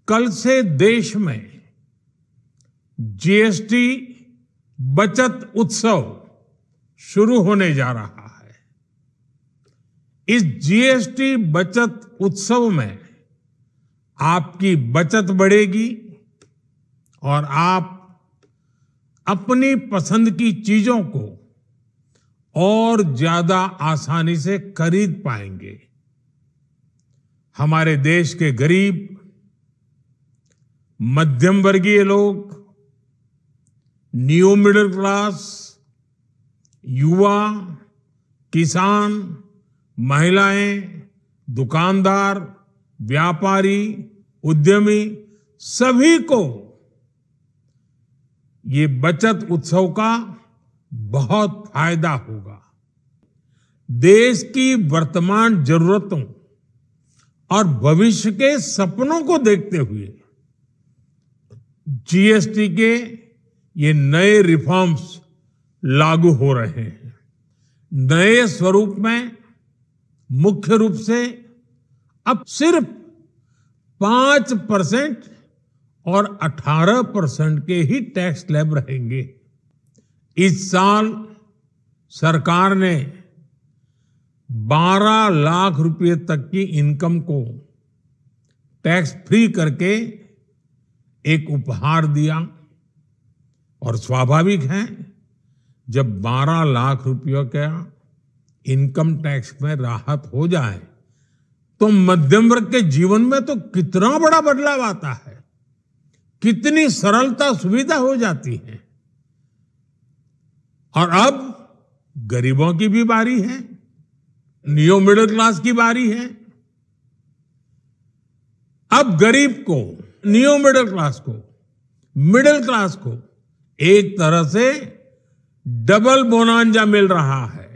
कल से देश में जीएसटी बचत उत्सव शुरू होने जा रहा है। इस जीएसटी बचत उत्सव में आपकी बचत बढ़ेगी और आप अपनी पसंद की चीजों को और ज्यादा आसानी से खरीद पाएंगे। हमारे देश के गरीब, मध्यम वर्गीय लोग, न्यू मिडिल क्लास, युवा, किसान, महिलाएं, दुकानदार, व्यापारी, उद्यमी, सभी को ये बचत उत्सव का बहुत फायदा होगा। देश की वर्तमान जरूरतों और भविष्य के सपनों को देखते हुए जीएसटी के ये नए रिफॉर्म्स लागू हो रहे हैं। नए स्वरूप में मुख्य रूप से अब सिर्फ 5% और 18% के ही टैक्स स्लैब रहेंगे। इस साल सरकार ने 12 लाख रुपए तक की इनकम को टैक्स फ्री करके एक उपहार दिया और स्वाभाविक है, जब 12 लाख रुपयों का इनकम टैक्स में राहत हो जाए तो मध्यम वर्ग के जीवन में तो कितना बड़ा बदलाव आता है, कितनी सरलता सुविधा हो जाती है। और अब गरीबों की भी बारी है, न्यू मिडिल क्लास की बारी है। अब गरीब को, न्यू मिडिल क्लास को एक तरह से डबल बोनांजा मिल रहा है।